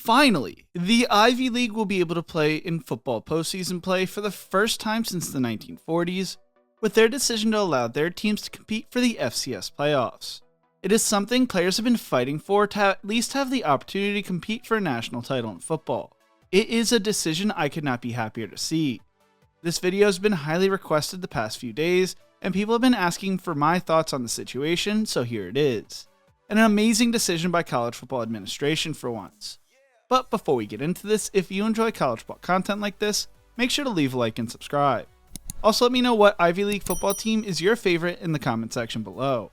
Finally, the Ivy League will be able to play in football postseason play for the first time since the 1940s, with their decision to allow their teams to compete for the FCS Playoffs. It is something players have been fighting for to at least have the opportunity to compete for a national title in football. It is a decision I could not be happier to see. This video has been highly requested the past few days, and people have been asking for my thoughts on the situation, so here it is. An amazing decision by college football administration for once. But before we get into this, if you enjoy college football content like this, make sure to leave a like and subscribe. Also let me know what Ivy League football team is your favorite in the comment section below.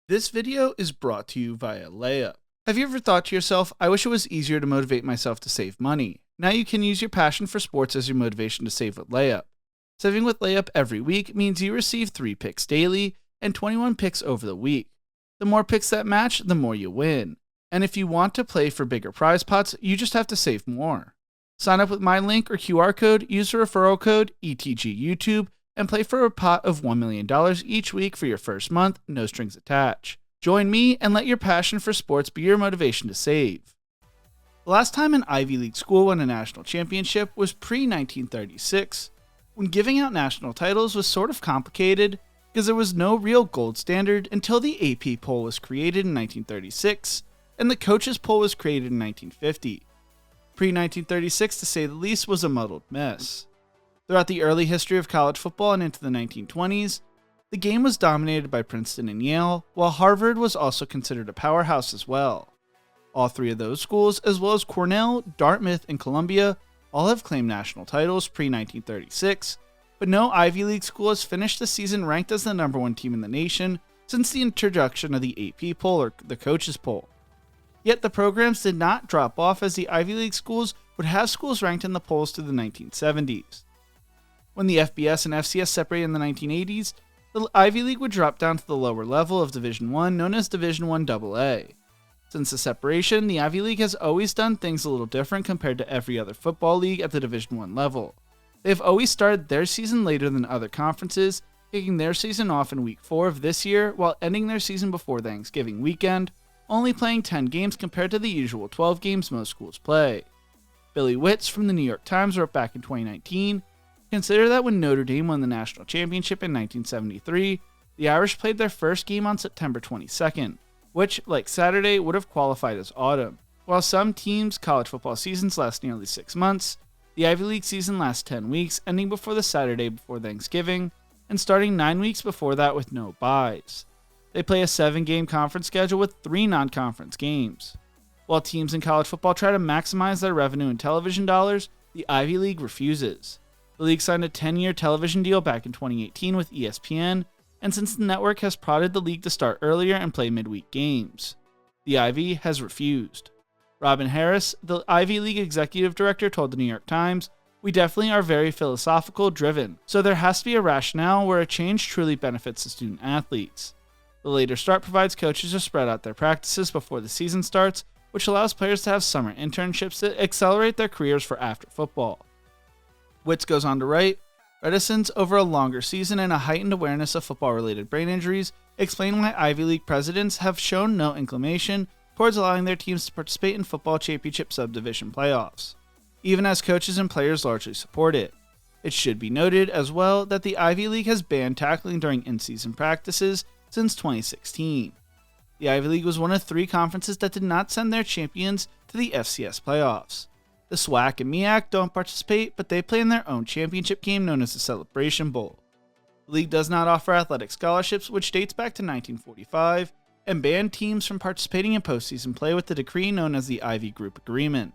This video is brought to you via Layup. Have you ever thought to yourself, I wish it was easier to motivate myself to save money? Now you can use your passion for sports as your motivation to save with Layup. Saving with Layup every week means you receive 3 picks daily and 21 picks over the week. The more picks that match, the more you win. And if you want to play for bigger prize pots, you just have to save more. Sign up with my link or QR code, use the referral code ETGYouTube, and play for a pot of $1 million each week for your first month, no strings attached. Join me and let your passion for sports be your motivation to save. The last time an Ivy League school won a national championship was pre-1936, when giving out national titles was sort of complicated because there was no real gold standard until the AP poll was created in 1936, and the coaches poll was created in 1950. Pre-1936, to say the least, was a muddled mess. Throughout the early history of college football and into the 1920s, the game was dominated by Princeton and Yale, while Harvard was also considered a powerhouse as well. All 3 of those schools, as well as Cornell, Dartmouth, and Columbia, all have claimed national titles pre-1936, but no Ivy League school has finished the season ranked as the #1 team in the nation since the introduction of the AP poll or the coaches poll. Yet the programs did not drop off, as the Ivy League schools would have schools ranked in the polls through the 1970s. When the FBS and FCS separated in the 1980s, the Ivy League would drop down to the lower level of Division I, known as Division I AA. Since the separation, the Ivy League has always done things a little different compared to every other football league at the Division I level. They have always started their season later than other conferences, kicking their season off in Week 4 of this year while ending their season before Thanksgiving weekend, only playing 10 games compared to the usual 12 games most schools play. Billy Witz from the New York Times wrote back in 2019, "Consider that when Notre Dame won the national championship in 1973, the Irish played their first game on September 22nd, which, like Saturday, would have qualified as autumn. While some teams' college football seasons last nearly 6 months, the Ivy League season lasts 10 weeks, ending before the Saturday before Thanksgiving, and starting 9 weeks before that with no byes. They play a 7-game conference schedule with 3 non-conference games. While teams in college football try to maximize their revenue in television dollars, the Ivy League refuses. The league signed a 10-year television deal back in 2018 with ESPN, and since the network has prodded the league to start earlier and play midweek games, the Ivy has refused. Robin Harris, the Ivy League executive director, told the New York Times, "We definitely are very philosophical driven, so there has to be a rationale where a change truly benefits the student athletes. The later start provides coaches to spread out their practices before the season starts, which allows players to have summer internships that accelerate their careers for after football." Witz goes on to write, "Reticence over a longer season and a heightened awareness of football-related brain injuries explain why Ivy League presidents have shown no inclination towards allowing their teams to participate in football championship subdivision playoffs, even as coaches and players largely support it. It should be noted as well that the Ivy League has banned tackling during in-season practices since 2016. The Ivy League was one of 3 conferences that did not send their champions to the FCS playoffs. The SWAC and MEAC don't participate, but they play in their own championship game known as the Celebration Bowl. The league does not offer athletic scholarships, which dates back to 1945, and banned teams from participating in postseason play with the decree known as the Ivy Group Agreement.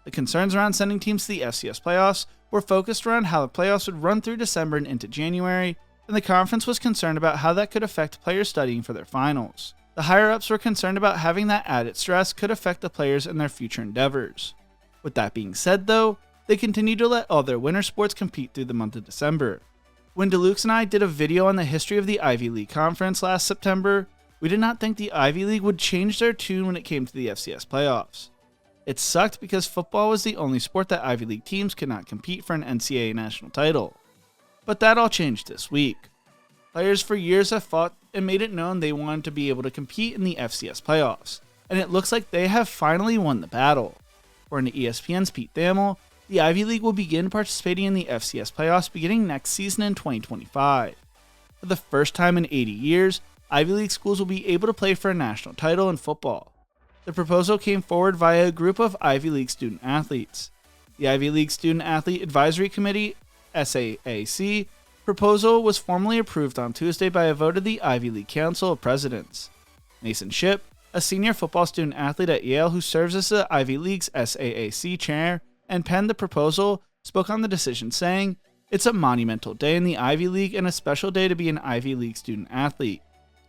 The concerns around sending teams to the FCS playoffs were focused around how the playoffs would run through December and into January, and the conference was concerned about how that could affect players studying for their finals. The higher-ups were concerned about having that added stress could affect the players in their future endeavors. With that being said though, they continue to let all their winter sports compete through the month of December. When Deluxe and I did a video on the history of the Ivy League Conference last September, we did not think the Ivy League would change their tune when it came to the FCS playoffs. It sucked because football was the only sport that Ivy League teams could not compete for an NCAA national title. But that all changed this week. Players for years have fought and made it known they wanted to be able to compete in the FCS playoffs, and it looks like they have finally won the battle. According to ESPN's Pete Thamel, the Ivy League will begin participating in the FCS Playoffs beginning next season in 2025. For the first time in 80 years, Ivy League schools will be able to play for a national title in football. The proposal came forward via a group of Ivy League student athletes. The Ivy League Student Athlete Advisory Committee, SAAC, proposal was formally approved on Tuesday by a vote of the Ivy League Council of Presidents. Mason Shipp, a senior football student athlete at Yale who serves as the Ivy League's SAAC chair and penned the proposal, spoke on the decision saying, "It's a monumental day in the Ivy League and a special day to be an Ivy League student athlete.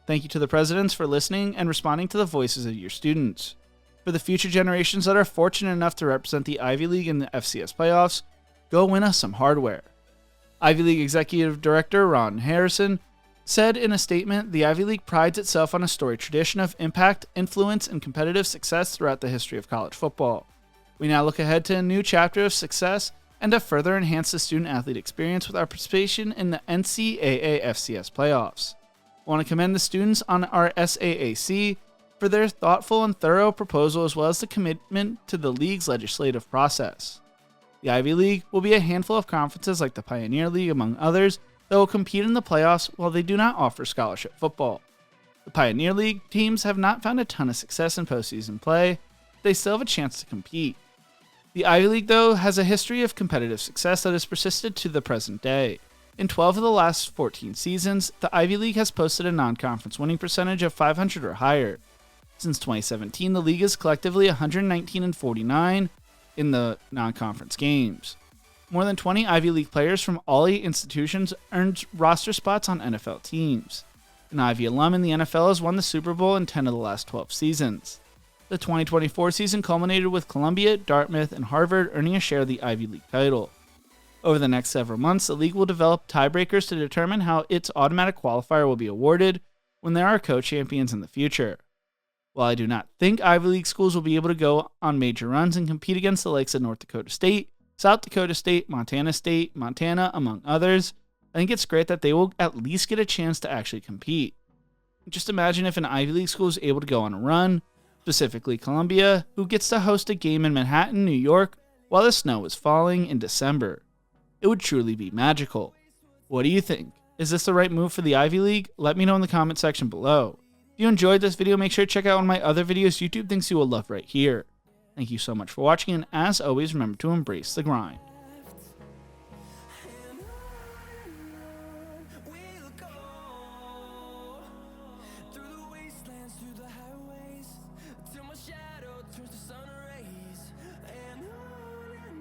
Thank you to the presidents for listening and responding to the voices of your students. For the future generations that are fortunate enough to represent the Ivy League in the FCS playoffs, go win us some hardware." Ivy League Executive Director Ron Harrison said in a statement, "The Ivy League prides itself on a storied tradition of impact, influence, and competitive success throughout the history of college football. We now look ahead to a new chapter of success and to further enhance the student-athlete experience with our participation in the NCAA FCS playoffs. I want to commend the students on our SAAC for their thoughtful and thorough proposal as well as the commitment to the league's legislative process. The Ivy League will be a handful of conferences like the Pioneer League, among others, that will compete in the playoffs while they do not offer scholarship football. The Pioneer League teams have not found a ton of success in postseason play, but they still have a chance to compete. The Ivy League, though, has a history of competitive success that has persisted to the present day. In 12 of the last 14 seasons, the Ivy League has posted a non-conference winning percentage of 500 or higher. Since 2017, the league is collectively 119-49 in the non-conference games. More than 20 Ivy League players from all 8 institutions earned roster spots on NFL teams. An Ivy alum in the NFL has won the Super Bowl in 10 of the last 12 seasons. The 2024 season culminated with Columbia, Dartmouth, and Harvard earning a share of the Ivy League title. Over the next several months, the league will develop tiebreakers to determine how its automatic qualifier will be awarded when there are co-champions in the future. While I do not think Ivy League schools will be able to go on major runs and compete against the likes of North Dakota State, South Dakota State, Montana, among others, I think it's great that they will at least get a chance to actually compete. Just imagine if an Ivy League school is able to go on a run, specifically Columbia, who gets to host a game in Manhattan, New York, while the snow is falling in December. It would truly be magical. What do you think? Is this the right move for the Ivy League? Let me know in the comment section below. If you enjoyed this video, make sure to check out one of my other videos YouTube thinks you will love right here. Thank you so much for watching, and as always, remember to embrace the grind.